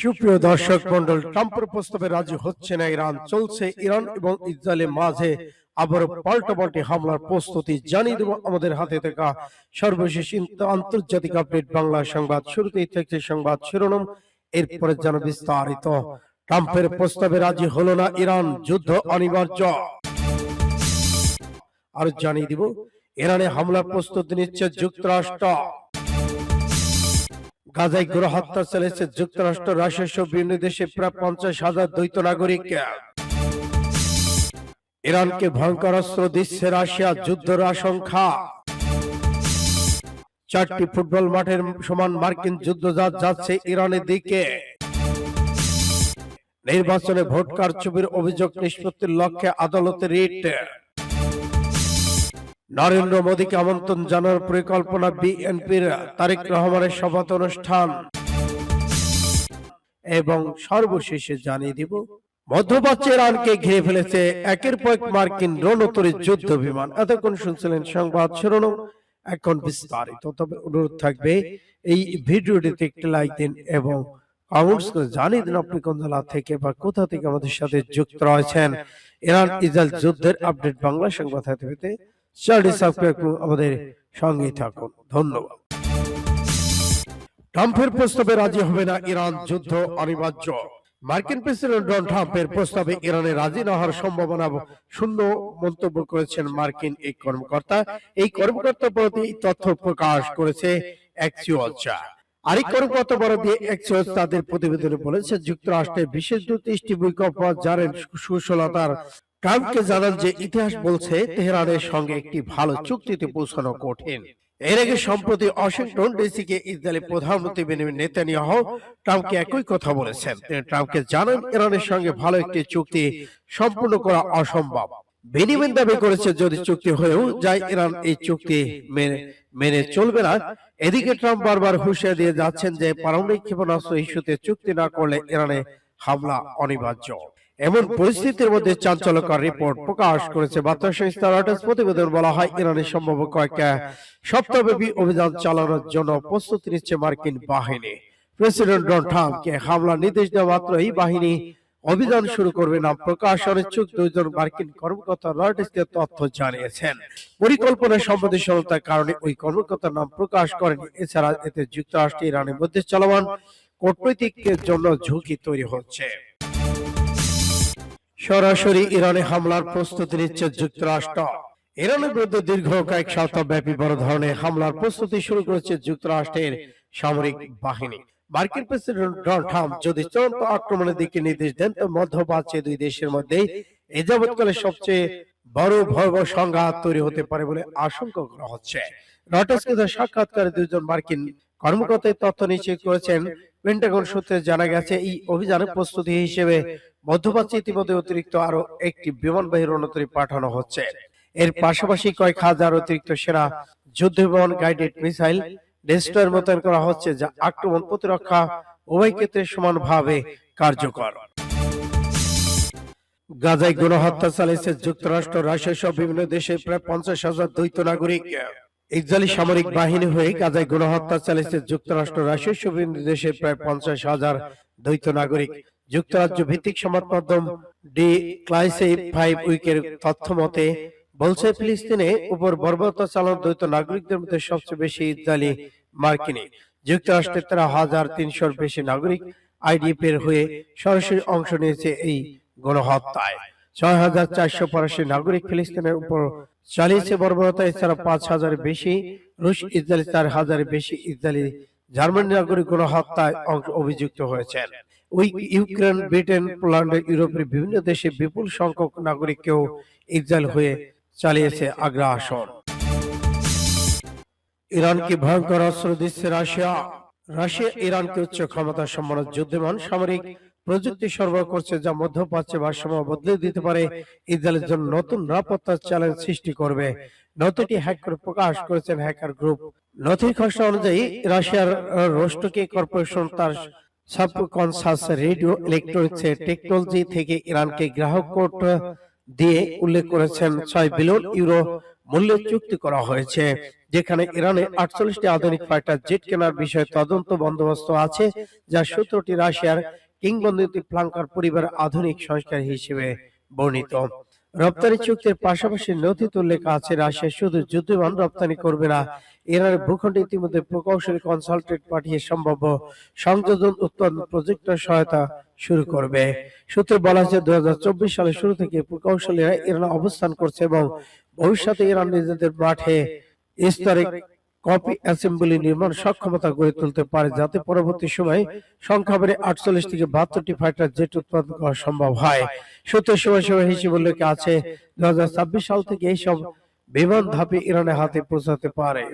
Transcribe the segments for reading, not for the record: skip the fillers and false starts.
সুপ্রিয় দর্শক মন্ডল, ট্রাম্পের প্রস্তাবে রাজি হচ্ছে না ইরান। চলছে ইরান এবং ইসরায়েলের মাঝে আবারও পাল্টাপাল্টি হামলার প্রস্তুতি। জানিয়ে দেব আমাদের হাতে থাকা সর্বশেষ আন্তর্জাতিক আপডেট বাংলা সংবাদ। শুরুতেই থাকছে সংবাদ শিরোনাম, এরপরে যেন বিস্তারিত। ট্রাম্পের প্রস্তাবে রাজি হলো না ইরান, যুদ্ধ অনিবার্য। আর জানিয়ে দিব ইরানে হামলার প্রস্তুতি নিচ্ছে যুক্তরাষ্ট্র। গাজায় গণহত্যা চালিয়েছে যুক্তরাষ্ট্র, রাশিয়া সহ বিভিন্ন দেশে প্রায় 50,000 দ্বৈত নাগরিক। ইরানকে ভয়ঙ্কর অস্ত্র দিচ্ছে রাশিয়া, যুদ্ধের আশঙ্কা। 4টি ফুটবল মাঠের সমান মার্কিন যুদ্ধজাহাজ যাচ্ছে ইরানের দিকে। নির্বাচনে ভোট কারচুপির অভিযোগ নিষ্পত্তির লক্ষ্যে আদালতে রিট। নরেন্দ্র মোদীকে আমন্ত্রণ জানানোর পরিকল্পনা বিএনপির, তারেক রহমানের শপথ অনুষ্ঠান। এবং সর্বশেষে জানিয়ে দিব মধ্যপ্রাচ্যে ইরানকে ঘিরে ফেলেছে একের পর এক মার্কিন রণতরী যুদ্ধ বিমান। এতক্ষণ শুনছিলেন সংবাদ শিরোনাম, এখন বিস্তারিত। তবে অনুরোধ থাকবে এই ভিডিওটিতে একটি লাইক দিন এবং কমেন্টস করে জানিয়ে দিন আপনি কোন জেলা থেকে বা কোথা থেকে আমাদের সাথে যুক্ত রয়েছেন। ইরান ইসরায়েল যুদ্ধের আপডেট বাংলা সংবাদ হাতে পেতে চ্যানেলটি সাবস্ক্রাইব করুন, আমাদের সঙ্গেই থাকুন। ধন্যবাদ। ট্রাম্পের প্রস্তাবে রাজি হবে না ইরান, যুদ্ধ অনিবার্য। মার্কিন প্রেসিডেন্ট ডোনাল্ড ট্রাম্পের প্রস্তাবে ইরানে রাজি না হওয়ার সম্ভাবনা শূন্য মন্তব্য করেছেন মার্কিন এই কর্মকর্তা। এই কর্মকর্তা প্রতি তথ্য প্রকাশ করেছে এক্সিওস। আর এই কর্মকর্তা বরাদ দিয়ে এক্সিওস তাদের প্রতিবেদনে বলেছে, যুক্তরাষ্ট্রের বিশেষ দূত স্টিভ উইটকফ জারেন সুশীলতার ট্রাম্পকে জানান যে ইতিহাস বলছে তেহরানের সঙ্গে একটি ভালো চুক্তিতে পৌঁছানো কঠিন। এর আগে সম্প্রতি ওয়াশিংটন ডিসিকে ইসরায়েলের প্রধানমন্ত্রী বেনিয়ামিন নেতানিয়াহু ট্রাম্পকে একই কথা বলেছেন। তিনি ট্রাম্পকে জানান ইরানের সঙ্গে ভালো একটি চুক্তি সম্পূর্ণ করা অসম্ভব। বেনিয়ামিন দাবি করেছে, যদি চুক্তি হয়েও যায় ইরান এই চুক্তি মেনে চলবে না। এদিকে ট্রাম্প বারবার হুঁশিয়ারি দিয়ে যাচ্ছেন যে পারমাণবিক ক্ষেপণাস্ত্র ইস্যুতে চুক্তি না করলে ইরানে হামলা অনিবার্য। এমন পরিস্থিতির মধ্যে চাঞ্চল্যকর রিপোর্ট প্রকাশ করেছে বার্তা সংস্থা রয়টার্স। প্রতিবেদন বলা হয়, ইরানের সম্ভব কয়েক সপ্তাহব্যাপী অভিযান চালানোর জন্য প্রস্তুতি নিচ্ছে মার্কিন বাহিনী। প্রেসিডেন্ট ডোনাল্ড ট্রাম্পকে হামলার নির্দেশ দেওয়া মাত্রই বাহিনী অভিযান শুরু করবে না প্রকাশ অনিচ্ছুক দুইজন মার্কিন কর্মকর্তা রয়টার্সকে তথ্য জানিয়েছেন। পরিকল্পনা সংবেদনশীলতার কারণে ওই কর্মকর্তার নাম প্রকাশ করেনি। এছাড়া এতে যুক্তরাষ্ট্র ইরানের মধ্যে চলমান কূটনৈতিকের জন্য ঝুঁকি তৈরি হচ্ছে। সরাসরি ইরানে হামলার প্রস্তুতি নিচ্ছে যুক্তরাষ্ট্র। ইরানের বিরুদ্ধে দীর্ঘ কয়েক সপ্তাহ ব্যাপী বড় ধরনের হামলার প্রস্তুতি শুরু করেছে যুক্তরাষ্ট্রের সামরিক বাহিনী। মার্কিন প্রেসিডেন্ট ডোনাল্ড ট্রাম্প যদি চূড়ান্ত আক্রমণের দিকে নির্দেশ দেন, তো মধ্যপ্রাচ্যে দুই দেশের মধ্যে এ যাবৎকালে সবচেয়ে বড় ভয়াবহ সংঘাত তৈরি হতে পারে বলে আশঙ্কা করা হচ্ছে। রয়টার্সকে দেওয়া সাক্ষাৎকারে দুইজন মার্কিন কর্মকর্তা তথ্য নিশ্চিত করেছেন। পেন্টাগন সূত্রে জানা গেছে, এই অভিযানের প্রস্তুতি হিসেবে মধ্যপ্রাচ্যে ইতিমধ্যে অতিরিক্ত আরো একটি বিমানবাহী রণতরী পাঠানো হচ্ছে। এর পাশাপাশি কয়েক হাজার অতিরিক্ত সেনা যুদ্ধ বিমান, গাইডেড মিসাইল, ডেস্ট্রয়ার মোতায়েন করা হচ্ছে, যা আক্রমণ প্রতিরক্ষা উভয় ক্ষেত্রে সমানভাবে কার্যকর। গাজায় গণহত্যা চালিয়েছে যুক্তরাষ্ট্র, রাশিয়া সহ বিভিন্ন দেশের প্রায় 50,000 দ্বৈত নাগরিক। ইসরায়েলি সামরিক বাহিনী হয়ে গাজায় গণহত্যা চালিয়েছে যুক্তরাষ্ট্র, রাশিয়া সহ বিভিন্ন দেশের প্রায় 50,000 দ্বৈত নাগরিক। যুক্তরাজ্য ভিত্তিক সংবাদ মাধ্যম ডি ক্লাসিফাইড উইকের তথ্য মতে বলছে, ফিলিস্তিনে উপর বর্বরতা চালানো দ্বৈত নাগরিকদের মধ্যে সবচেয়ে বেশি ইসরায়েলি মার্কিনী। যুক্তরাষ্ট্রের 13,300 বেশি নাগরিক আইডিএফ এর হয়ে সরাসরি অংশ নিয়েছে এই গণহত্যায়। 6,400 ফরাসি নাগরিক ফিলিস্তিনের উপর চালিয়েছে বর্বরতা। এছাড়া 5,000 বেশি রুশ ইসরায়েলি, 4,000 বেশি ইসরায়েলি জার্মান নাগরিক গণহত্যায় অভিযুক্ত হয়েছেন। ইউক্রেন, ব্রিটেন, পোল্যান্ড, ইউরোপের বিভিন্ন দেশে বিপুল সংখ্যক নাগরিককেও ইসরায়েল হয়ে চালিয়েছে আগ্রাসন। ইরানকে ভয়ঙ্কর অস্ত্র দিচ্ছে রাশিয়া। রাশিয়া ইরানকে উচ্চ ক্ষমতা সম্পন্ন যুদ্ধবিমান, সামরিক প্রযুক্তি সরবরাহ করছে, যা মধ্যপ্রাচ্যে ভারসাম্য বদলে দিতে পারে, ইসরায়েলের জন্য নতুন নিরাপত্তার চ্যালেঞ্জ সৃষ্টি করবে। নথিটি হ্যাক করে প্রকাশ করেছেন হ্যাকার গ্রুপ। নথির খসড়া অনুযায়ী রাশিয়ার রোস্টকি কর্পোরেশন তার সাবকনসাস রেডিও ইলেকট্রনিক্স টেকনোলজি থেকে ইরানকে গ্রাহক কোড দিয়ে উল্লেখ করেছেন 6 বিলিয়ন ইউরো মূল্যে চুক্তি করা হয়েছে, যেখানে ইরানে 48টি আধুনিক ফাইটার জেট কেনার বিষয়ে তদন্ত বন্দোবস্ত আছে, যা 17টি রাশিয়ার কিংবদন্তি ফ্লাঙ্কার পরিবারের আধুনিক সংস্কার হিসেবে বর্ণিত। রপ্তানি চুক্তির পাশাপাশি নথিতে উল্লেখ আছে রাশিয়া শুধু যুদ্ধবিমান রপ্তানি করবে না, ইরানের ভূখণ্ডে ইতিমধ্যে প্রকৌশলী কনসালটেন্ট পাঠিয়ে সম্ভাব্য সংযোজন উৎপাদন প্রজেক্টের সহায়তা শুরু করবে। সূত্রে বলা হয়েছে 2024 সালের শুরু থেকে প্রকৌশলীরা ইরানে অবস্থান করছে এবং ভবিষ্যতে ইরান নিজেদের মাঠে স্তরে কপি অ্যাসেম্বলি নির্মাণ সক্ষমতা গড়ে তুলতে পারে, যাতে পরবর্তী সময়ে সংখ্যা বেড়ে 48 থেকে 72টি ফাইটার জেট উৎপাদন করা সম্ভব হয়। সূত্রের সময় হিসেবে উল্লেখ আছে 2026 সাল থেকে এইসব বিমান ধাপে ইরানের হাতে পৌঁছাতে পারে।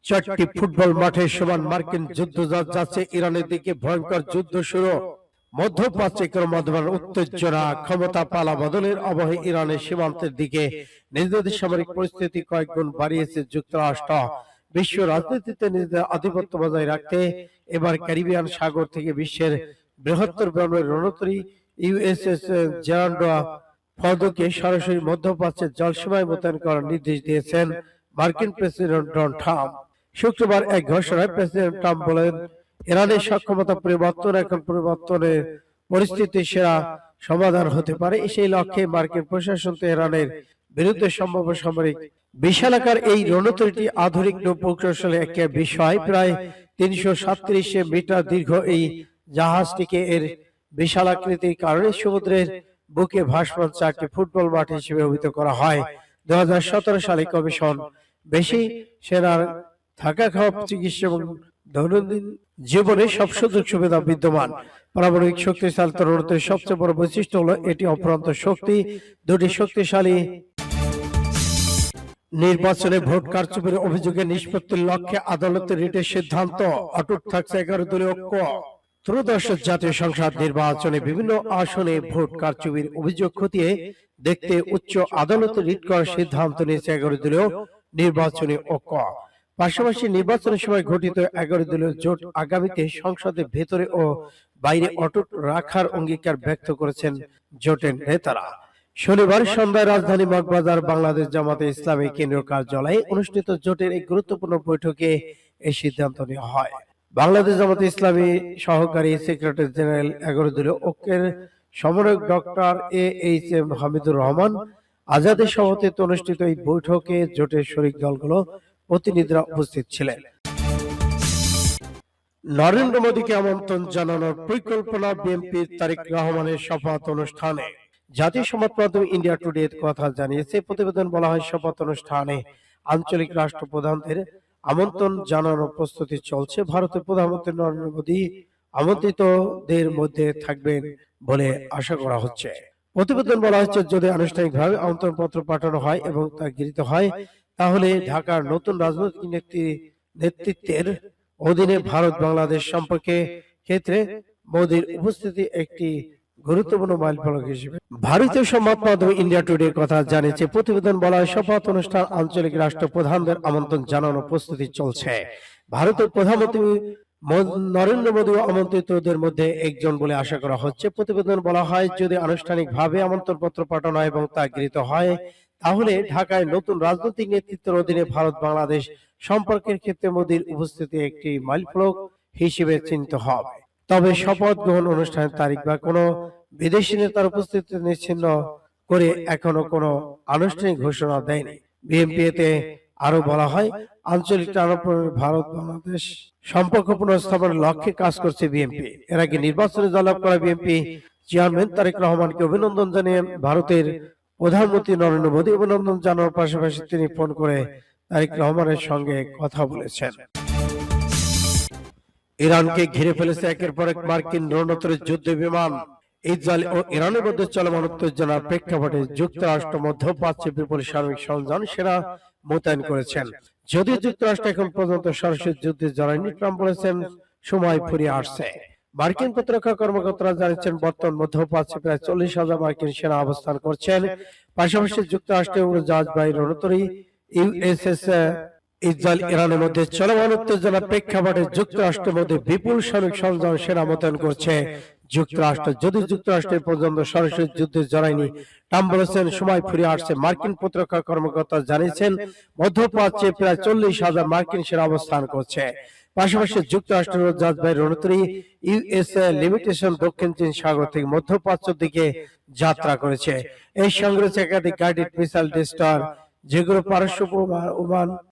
4টি ফুটবল মাঠে সমান মার্কিন যুদ্ধজাহাজ যাচ্ছে ইরানের দিকে, ভয়ঙ্কর যুদ্ধ শুরু। মধ্যপ্রাচ্যে ক্রমবর্ধমান উত্তেজনা, ক্ষমতা পালা বদলের আবহে ইরানের সীমান্তের দিকে নিজেদের সামরিক পরিস্থিতি কয়েক গুণ বাড়িয়েছে যুক্তরাষ্ট্র। বিশ্ব রাজনীতিতে নিজেদের আধিপত্য বজায় রাখতে এবার ক্যারিবিয়ান সাগর থেকে বিশ্বের বৃহত্তর বিমানের রণতরী ইউএসএস জেরাল্ড ফর্ডকে সরাসরি মধ্যপ্রাচ্যের জলসীমায় মোতায়েন করার নির্দেশ দিয়েছেন মার্কিন প্রেসিডেন্ট ডোনাল্ড ট্রাম্প। শুক্রবার এক ঘোষণায় প্রেসিডেন্ট ট্রাম্প বলেন, ইরানের সক্ষমতা পরিবর্তন এখন পরিবর্তনের পরিস্থিতির সেরা সমাধান হতে পারে। সেই লক্ষ্যে মার্কিন প্রশাসন ইরানের বিরুদ্ধে সম্ভাব্য সামরিক বিশালাকার এই রণতরীটি আধুনিক নৌ-প্রকৌশলী একটি বিষয়। প্রায় 337 মিটার দীর্ঘ এই জাহাজটিকে এর বিশালাকৃতির কারণে সমুদ্রের বুকে ভাসমান 4টি ফুটবল মাঠ হিসেবে অভিহিত করা হয়। 2017 সালে কমিশন বেশি সেনার থাকা, খাওয়া, চিকিৎসা এবং দৈনন্দিন জীবনে সব সুযোগ সুবিধা বিদ্যমান। পারমাণবিক শক্তি চালিত রণতরীর সবচেয়ে বড় বৈশিষ্ট্য হলো এটি অফুরন্ত শক্তি। দুটি শক্তিশালী নির্বাচনে ভোট কারচুপির অভিযোগে নিষ্পত্তির লক্ষ্যে আদালতের রিটের সিদ্ধান্ত। অটুট থাকছে 11 দলীয় ঐক্য। ত্রয়োদশ জাতীয় সংসদ নির্বাচনে বিভিন্ন আসনে ভোট কারচুপির অভিযোগ খতিয়ে দেখতে উচ্চ আদালতে রিট করার সিদ্ধান্ত নিয়েছে 11 দলীয় নির্বাচনী ঐক্য। পাশাপাশি নির্বাচনের সময় ঘটিত 11 দলীয় জোট আগামীতে সংসদের ভেতরে ও বাইরে অটুট রাখার অঙ্গীকার ব্যক্ত করেছেন জোটের নেতারা। শনিবার সন্ধ্যায় রাজধানী মগবাজার বাংলাদেশ জামাতে ইসলামী কেন্দ্রীয় কার্যালয়ে অনুষ্ঠিত জোটের এক গুরুত্বপূর্ণ বৈঠকে এই সিদ্ধান্ত নেওয়া হয়। বাংলাদেশ জামাতে ইসলামী সহকারী সেক্রেটারি জেনারেল 11 দলীয় ঐক্যের সমন্বয়ক ডক্টর AHM হামিদুর রহমান আজাদের সভাপতিত্বে অনুষ্ঠিত এই বৈঠকে জোটের শরিক দলগুলো প্রতিনিধিরা উপস্থিত ছিলেন। নরেন্দ্র মোদীকে আমন্ত্রণ জানানোর পরিকল্পনা বিএনপির তারেক রহমানের শপথ অনুষ্ঠানে। জাতীয় সংবাদ মাধ্যম ইন্ডিয়া টুডে কথা জানিয়েছে। প্রতিবেদন বলা হয়, শপথ অনুষ্ঠানে আঞ্চলিক রাষ্ট্রপ্রধানদের আমন্ত্রণ জানানোর প্রস্তুতি চলছে। ভারতের প্রধানমন্ত্রী নরেন্দ্র মোদী আমন্ত্রিতদের মধ্যে থাকবেন বলে আশা করা হচ্ছে। প্রতিবেদন বলা হচ্ছে, যদি আনুষ্ঠানিকভাবে আমন্ত্রণপত্র পাঠানো হয় এবং তা গৃহীত হয়, তাহলে ঢাকার নতুন রাজনৈতিক নেতৃত্বের অধীনে ভারত বাংলাদেশ সম্পর্কে ক্ষেত্রে মোদীর উপস্থিতি একটি গুরুত্বপূর্ণ মাইলফলক হিসেবে। ভারতীয় সংবাদ মাধ্যম ইন্ডিয়া টুডে কথা জানিয়েছে। প্রতিবেদন বলা হয়, শপথ অনুষ্ঠান আঞ্চলিক রাষ্ট্রপ্রধানদের আমন্ত্রণ জানানোর প্রস্তুতি চলছে। ভারতের প্রধানমন্ত্রী নরেন্দ্র মোদী আমন্ত্রিতদের মধ্যে একজন বলে আশা করা হচ্ছে। প্রতিবেদন বলা হয়, যদি আনুষ্ঠানিকভাবে আমন্ত্রণপত্র পাঠানো হয় এবং তা গৃহীত হয়, তাহলে ঢাকায় নতুন রাজনৈতিক নেতৃত্বের অধীনে ভারত বাংলাদেশ সম্পর্কের ক্ষেত্রে মোদীর উপস্থিতি একটি মাইলফলক হিসেবে চিহ্নিত হবে। তবে শপথ গ্রহণ অনুষ্ঠানের তারিখ বা কোনো বিদেশি নেতার উপস্থিতি নিশ্চিহ্ন করে এখনো কোনো আনুষ্ঠানিক ঘোষণা দেয়নি বিএনপি। এতে আরো বলা হয়, আঞ্চলিক টানাপোড়েনে ভারত বাংলাদেশ সম্পর্ক পুনঃস্থাপনের লক্ষ্যে কাজ করছে বিএনপি। এর আগে নির্বাচনে জয়লাভ করা বিএনপি চেয়ারম্যান তারেক রহমানকে অভিনন্দন জানিয়ে ভারতের প্রধানমন্ত্রী নরেন্দ্র মোদী অভিনন্দন জানানোর পাশাপাশি তিনি ফোন করে তারেক রহমানের সঙ্গে কথা বলেছেন। ইরানকে ঘিরে ফেলেছে একের পর এক মার্কিন রণতরীর যুদ্ধ বিমান। ইসরায়েল ও ইরানের মধ্যে চলমান উত্তেজনার প্রেক্ষাপটে যুক্তরাষ্ট্র মধ্যপ্রাচ্যে বিপুল সামরিক সরঞ্জাম সেনা মোতায়েন করেছেন। যদিও যুক্তরাষ্ট্র এখন পর্যন্ত সরাসরি যুদ্ধে জড়ায়নি, ট্রাম্প বলেছেন সময় ফুরিয়ে আসছে। মার্কিন প্রতিরক্ষা কর্মকর্তারা জানিয়েছেন, বর্তমান মধ্যপ্রাচ্যে প্রায় 40,000 মার্কিন সেনা অবস্থান করছেন। পাশাপাশি যুক্তরাষ্ট্রের উড়োজাহাজবাহী রণতরী ইউএসএস ইসরায়েল ইরানের মধ্যে চলমান উত্তেজনার প্রেক্ষাপটে যুক্তরাষ্ট্রের মধ্যে বিপুল সামরিক সরঞ্জাম সেনা মোতায়েন করছে। যুক্তরাষ্ট্র। যদি যুক্তরাষ্ট্রের পর্যন্ত সরাসরি যুদ্ধে জড়ায়নি, ট্রাম্প বলেছেন সময় ফিরে আসছে। মার্কিন প্রতিরক্ষা কর্মকর্তা জানিয়েছেন মধ্যপ্রাচ্যে প্রায় 40,000 মার্কিন সেনা অবস্থান করছে। পাশাপাশি যুক্তরাষ্ট্রের জাহাজবাহী রণতরী ইউএসএ লিমিটেশন দক্ষিণ চীন সাগর থেকে মধ্যপ্রাচ্যের দিকে যাত্রা করেছে। এই সঙ্গে রয়েছে একাধিক গাইডেড মিসাইল ডেস্ট্রয়ার, যেগুলো পারস্য ওমান